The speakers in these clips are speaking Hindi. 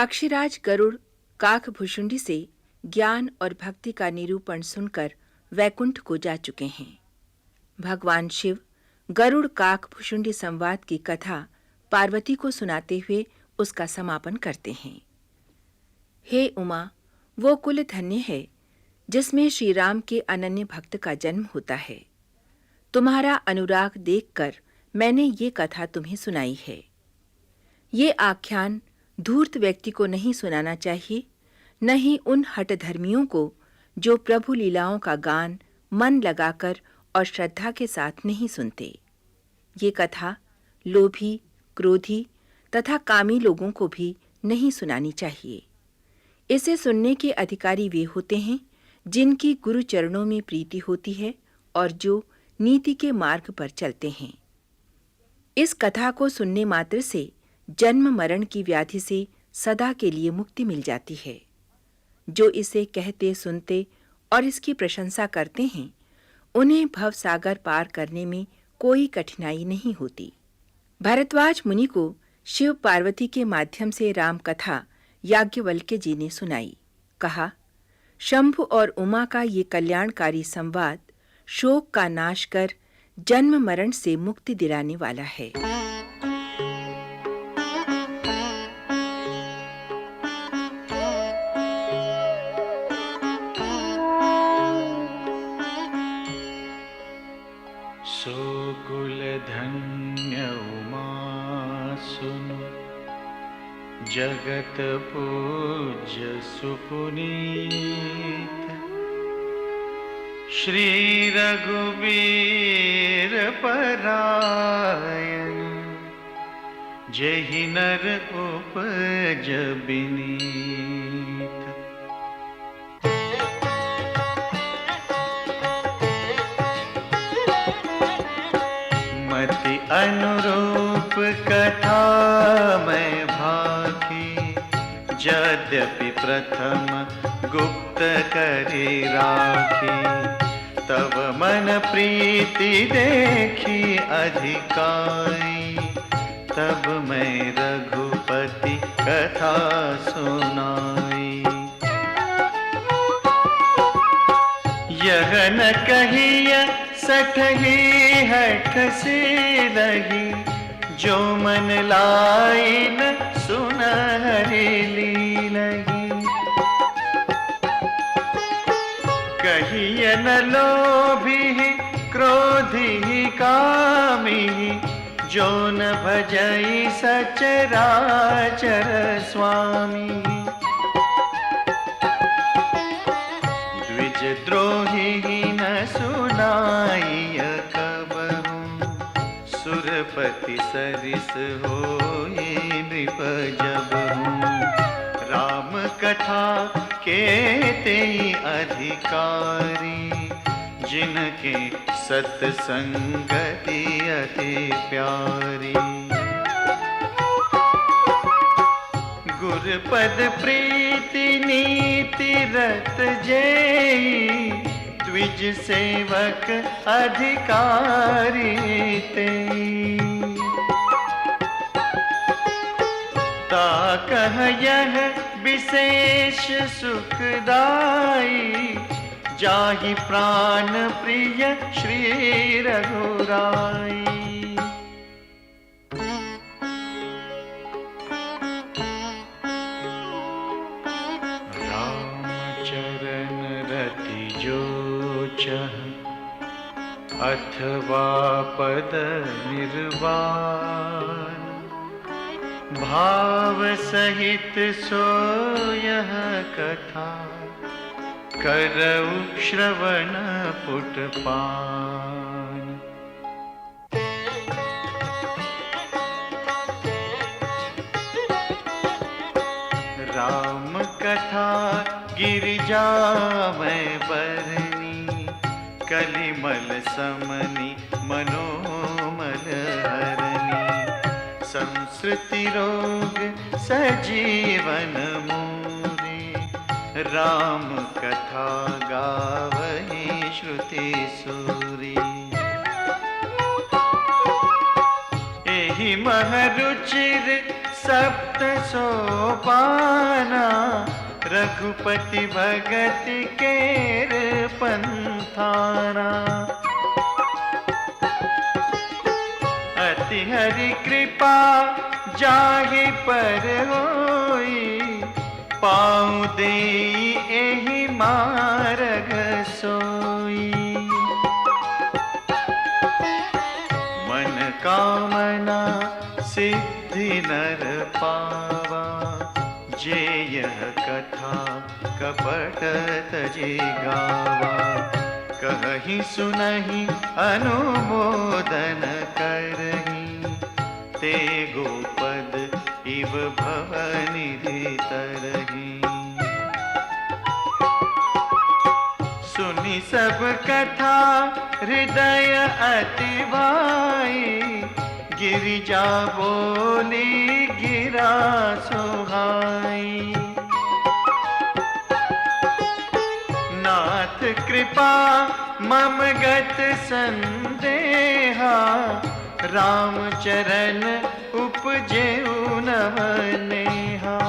पक्षीराज गरुड़ काकभुशुंडी से ज्ञान और भक्ति का निरूपण सुनकर वैकुंठ को जा चुके हैं। भगवान शिव गरुड़ काकभुशुंडी संवाद की कथा पार्वती को सुनाते हुए उसका समापन करते हैं। हे उमा, वो कुल धन्य है जिसमें श्री राम के अनन्य भक्त का जन्म होता है। तुम्हारा अनुराग देखकर मैंने ये कथा तुम्हें सुनाई है। ये आख्यान धूर्त व्यक्ति को नहीं सुनाना चाहिए, न ही उन हठधर्मियों को जो प्रभु लीलाओं का गान मन लगाकर और श्रद्धा के साथ नहीं सुनते। ये कथा लोभी, क्रोधी तथा कामी लोगों को भी नहीं सुनानी चाहिए। इसे सुनने के अधिकारी वे होते हैं जिनकी गुरु चरणों में प्रीति होती है और जो नीति के मार्ग पर चलते हैं। इस कथा को सुनने मात्र से जन्म मरण की व्याधि से सदा के लिए मुक्ति मिल जाती है। जो इसे कहते सुनते और इसकी प्रशंसा करते हैं, उन्हें भव सागर पार करने में कोई कठिनाई नहीं होती। भरद्वाज मुनि को शिव पार्वती के माध्यम से राम कथा याज्ञवल्क्य जी ने सुनाई। कहा, शंभु और उमा का ये कल्याणकारी संवाद शोक का नाश कर जन्म मरण से मुक्ति दिलाने वाला है। सो कुल धन्य उमा सुनु, जगत पूज्य सुपुनीत, श्री रघुबीर परायण, जेहि नर उपज बिनीत। मति अनुरूप कथा मैं भाकी, यद्यपि प्रथम गुप्त करी राखी। तब मन प्रीति देखी अधिकाई, तब मैं रघुपति कथा सुनाई। यह न कहिय सठही हठ से लगी, जो मन लाई न सुनहरी लीलही। कहिय न लोभी क्रोधी कामी, जो न भजई सचराचर स्वामी। द्विज द्रोही न सुनाई कबहू, सुरपति सरिस होई नृप जबहू। राम कथा केते अधिकारी, जिनके सत्संगति अति प्यारी। गुरपद प्रीति नीति रत जेई, द्विज सेवक अधिकारी तेई। ताकह यह विशेष सुखदाई, जाहि प्राण प्रिय श्री रघुराई। राम चरण रति जो चह, अथवा पद निर्वाण। भाव सहित सो यह कथा, करऊ श्रवण पुटपान। राम कथा गिरिजा में बरनी, कलिमल समनी मनोमल हरनी। संस्कृति रोग सजीवन मूरी, राम कथा गावहि श्रुति सूरी। एहि मह रुचिर सप्त सोपाना रघुपति भगत केर पंथाना। अति हरि कृपा जाहि पर होई, पाँव देई एहि मार्ग सोई। मन कामना सिद्धि नर पावा, जे यह कथा कपट तजे गावा। कहहि सुनहि अनुमोदन करहि, ते गोपद इव भवनिधि तरहि। सुनि सब कथा हृदय अति भाई, गिरिजा बोली गिरा सुहाई। नाथ कृपा मम गत संदेहा, राम चरण उपजेउ नव नेहा।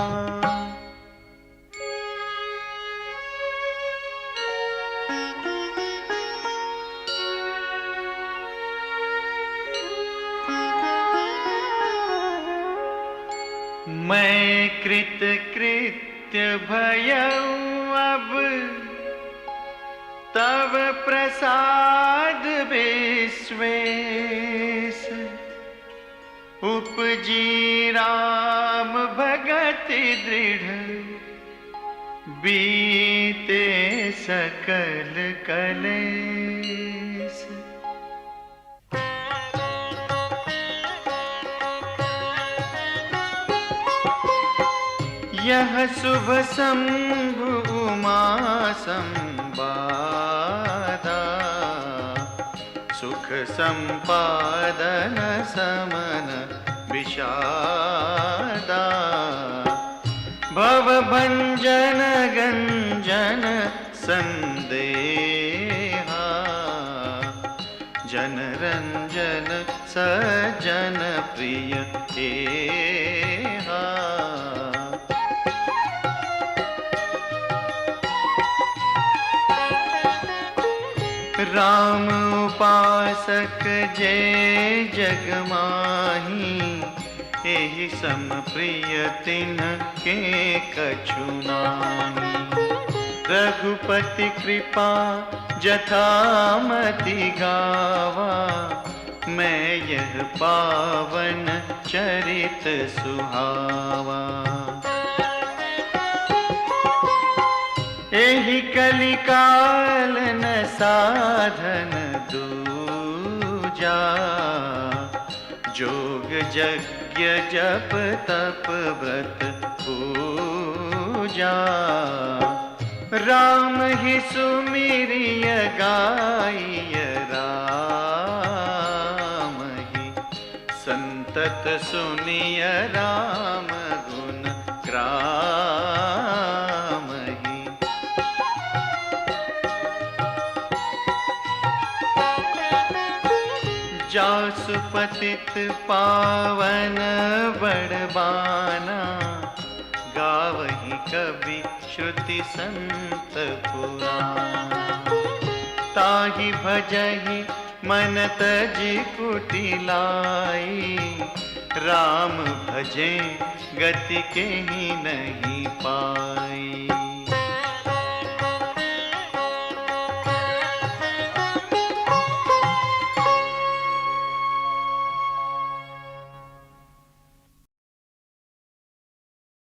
मैं कृत कृत्य भयउ अब, तब प्रसाद विश्वेश। उपजी राम भगति दृढ़, बीते सकल कलेश। यह शुभ शंभु उमा संवादा, सुख संपादन समन विषादा। भव भंजन गंजन संदेहा, जन रंजन सजन प्रिय एहा। राम उपासक जय जग माही, एहि सम प्रिय तिन्ह के कछु नाहि। रघुपति कृपा जथामति गावा, मैं यह पावन चरित सुहावा। एहि कलिकाल न साधन दूजा, जोग यज्ञ जप तप व्रत पूजा। राम ही सुमिरिय गाइय, राम ही संतत सुनिय, राम गुण ग्राम ही। जासु पतित पावन बड़बाना, गावहि कवि श्रुति संत पुराण। ताहि भजहि मन तजि कुटि लाई, राम भजें गति केहि नहीं पाई।